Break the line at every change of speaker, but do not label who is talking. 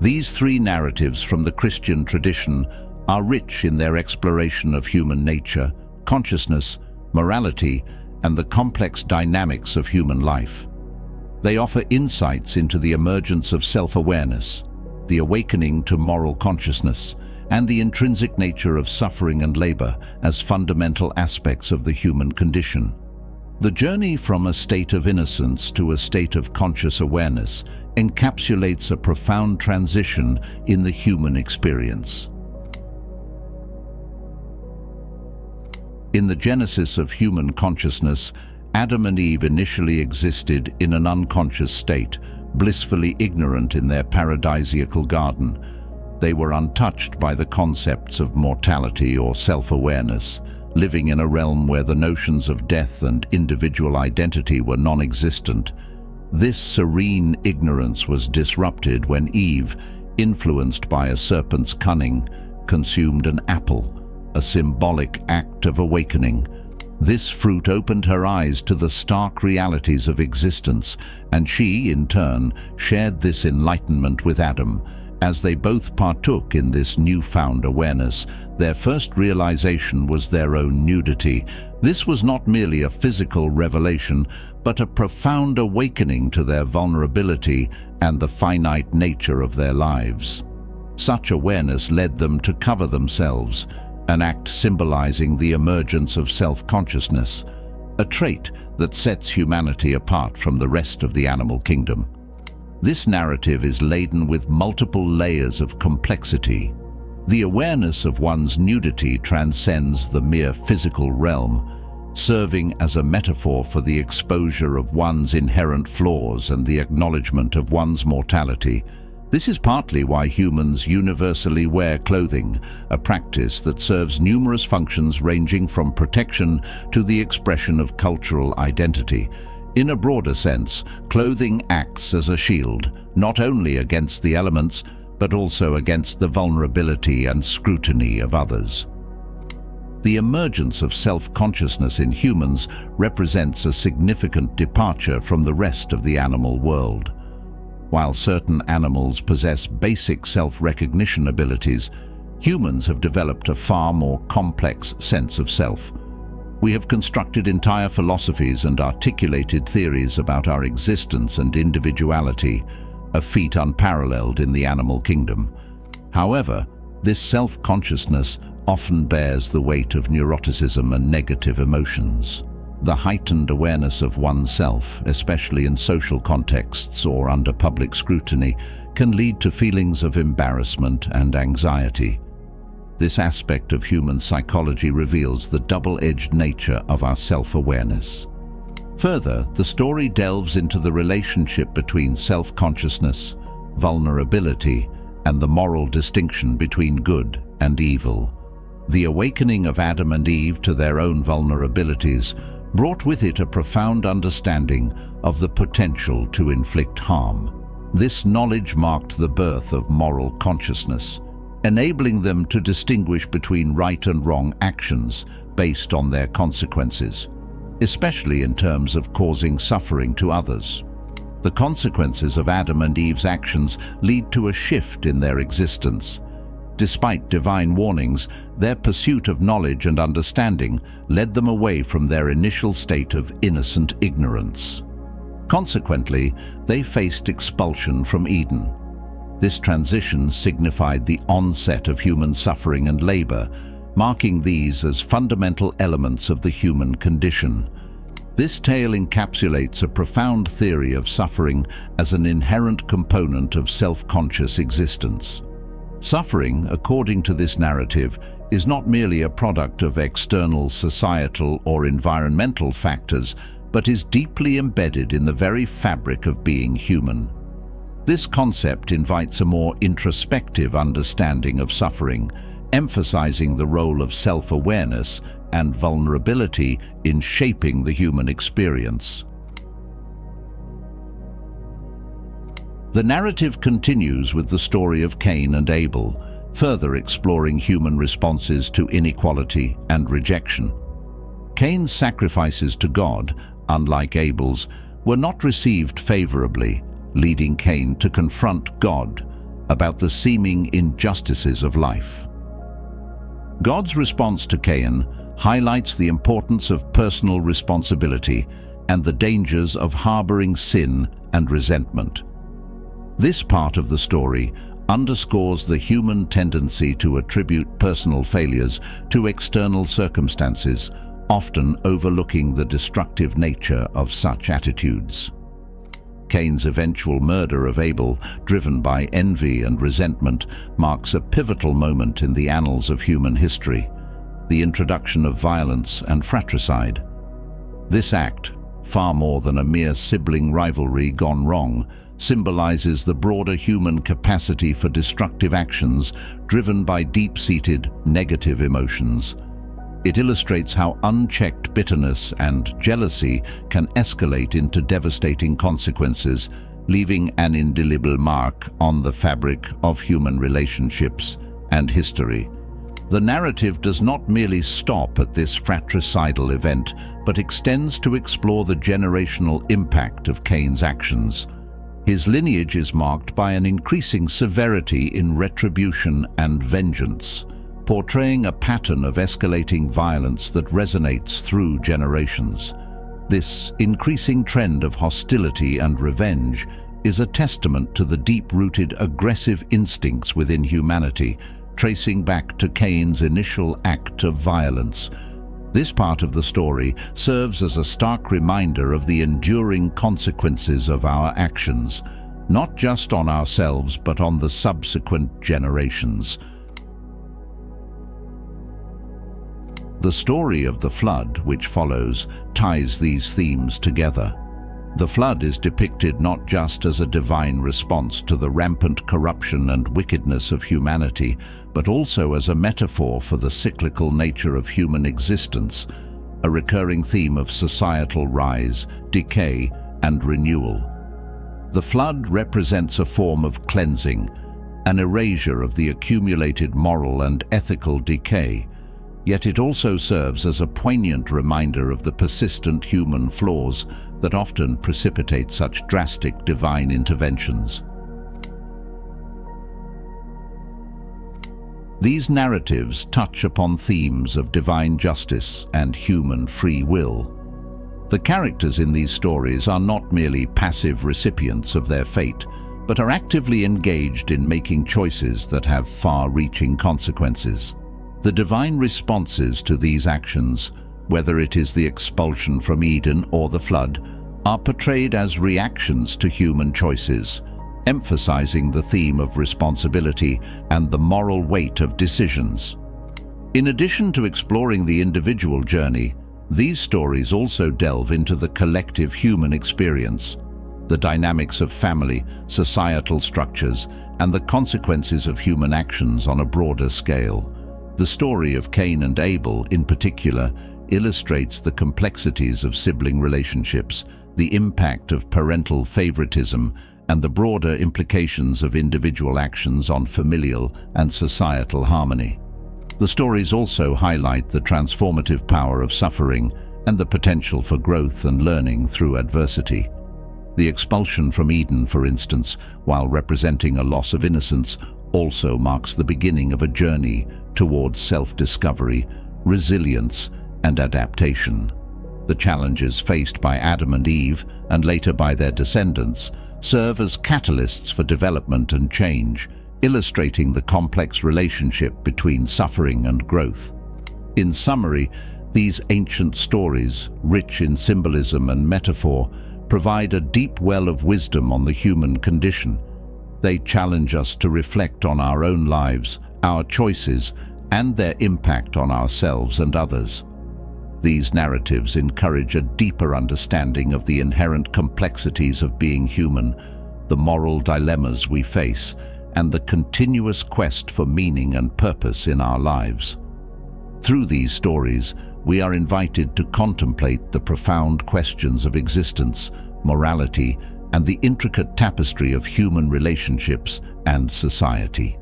These three narratives from the Christian tradition are rich in their exploration of human nature, consciousness, morality, and the complex dynamics of human life. They offer insights into the emergence of self-awareness, the awakening to moral consciousness, and the intrinsic nature of suffering and labor as fundamental aspects of the human condition. The journey from a state of innocence to a state of conscious awareness encapsulates a profound transition in the human experience. In the genesis of human consciousness, Adam and Eve initially existed in an unconscious state, blissfully ignorant in their paradisiacal garden. They were untouched by the concepts of mortality or self-awareness, living in a realm where the notions of death and individual identity were non-existent. This serene ignorance was disrupted when Eve, influenced by a serpent's cunning, consumed an apple, a symbolic act of awakening. This fruit opened her eyes to the stark realities of existence, and she, in turn, shared this enlightenment with Adam. As they both partook in this newfound awareness, their first realization was their own nudity. This was not merely a physical revelation, but a profound awakening to their vulnerability and the finite nature of their lives. Such awareness led them to cover themselves, an act symbolizing the emergence of self-consciousness, a trait that sets humanity apart from the rest of the animal kingdom. This narrative is laden with multiple layers of complexity. The awareness of one's nudity transcends the mere physical realm, serving as a metaphor for the exposure of one's inherent flaws and the acknowledgement of one's mortality. This is partly why humans universally wear clothing, a practice that serves numerous functions ranging from protection to the expression of cultural identity. In a broader sense, clothing acts as a shield, not only against the elements, but also against the vulnerability and scrutiny of others. The emergence of self-consciousness in humans represents a significant departure from the rest of the animal world. While certain animals possess basic self-recognition abilities, humans have developed a far more complex sense of self. We have constructed entire philosophies and articulated theories about our existence and individuality, a feat unparalleled in the animal kingdom. However, this self-consciousness often bears the weight of neuroticism and negative emotions. The heightened awareness of oneself, especially in social contexts or under public scrutiny, can lead to feelings of embarrassment and anxiety. This aspect of human psychology reveals the double-edged nature of our self-awareness. Further, the story delves into the relationship between self-consciousness, vulnerability, and the moral distinction between good and evil. The awakening of Adam and Eve to their own vulnerabilities brought with it a profound understanding of the potential to inflict harm. This knowledge marked the birth of moral consciousness, enabling them to distinguish between right and wrong actions based on their consequences, especially in terms of causing suffering to others. The consequences of Adam and Eve's actions lead to a shift in their existence. Despite divine warnings, their pursuit of knowledge and understanding led them away from their initial state of innocent ignorance. Consequently, they faced expulsion from Eden. This transition signified the onset of human suffering and labor, marking these as fundamental elements of the human condition. This tale encapsulates a profound theory of suffering as an inherent component of self-conscious existence. Suffering, according to this narrative, is not merely a product of external societal or environmental factors, but is deeply embedded in the very fabric of being human. This concept invites a more introspective understanding of suffering, emphasizing the role of self-awareness and vulnerability in shaping the human experience. The narrative continues with the story of Cain and Abel, further exploring human responses to inequality and rejection. Cain's sacrifices to God, unlike Abel's, were not received favorably, leading Cain to confront God. about the seeming injustices of life. God's response to Cain highlights the importance of personal responsibility and the dangers of harboring sin and resentment. This part of the story underscores the human tendency to attribute personal failures to external circumstances, often overlooking the destructive nature of such attitudes. Cain's eventual murder of Abel, driven by envy and resentment, marks a pivotal moment in the annals of human history, the introduction of violence and fratricide. This act, far more than a mere sibling rivalry gone wrong, symbolizes the broader human capacity for destructive actions driven by deep-seated negative emotions. It illustrates how unchecked bitterness and jealousy can escalate into devastating consequences, leaving an indelible mark on the fabric of human relationships and history. The narrative does not merely stop at this fratricidal event, but extends to explore the generational impact of Cain's actions. His lineage is marked by an increasing severity in retribution and vengeance, portraying a pattern of escalating violence that resonates through generations. This increasing trend of hostility and revenge is a testament to the deep-rooted aggressive instincts within humanity, tracing back to Cain's initial act of violence. This part of the story serves as a stark reminder of the enduring consequences of our actions, not just on ourselves but on the subsequent generations. The story of the flood, which follows, ties these themes together. The flood is depicted not just as a divine response to the rampant corruption and wickedness of humanity, but also as a metaphor for the cyclical nature of human existence, a recurring theme of societal rise, decay, and renewal. The flood represents a form of cleansing, an erasure of the accumulated moral and ethical decay, yet it also serves as a poignant reminder of the persistent human flaws that often precipitate such drastic divine interventions. These narratives touch upon themes of divine justice and human free will. The characters in these stories are not merely passive recipients of their fate, but are actively engaged in making choices that have far-reaching consequences. The divine responses to these actions, whether it is the expulsion from Eden or the flood, are portrayed as reactions to human choices, emphasizing the theme of responsibility and the moral weight of decisions. In addition to exploring the individual journey, these stories also delve into the collective human experience, the dynamics of family, societal structures, and the consequences of human actions on a broader scale. The story of Cain and Abel, in particular, illustrates the complexities of sibling relationships, the impact of parental favoritism, and the broader implications of individual actions on familial and societal harmony. The stories also highlight the transformative power of suffering and the potential for growth and learning through adversity. The expulsion from Eden, for instance, while representing a loss of innocence, also marks the beginning of a journey towards self-discovery, resilience, and adaptation. The challenges faced by Adam and Eve, and later by their descendants, serve as catalysts for development and change, illustrating the complex relationship between suffering and growth. In summary, these ancient stories, rich in symbolism and metaphor, provide a deep well of wisdom on the human condition. They challenge us to reflect on our own lives, our choices, and their impact on ourselves and others. These narratives encourage a deeper understanding of the inherent complexities of being human, the moral dilemmas we face, and the continuous quest for meaning and purpose in our lives. Through these stories, we are invited to contemplate the profound questions of existence, morality, and the intricate tapestry of human relationships and society.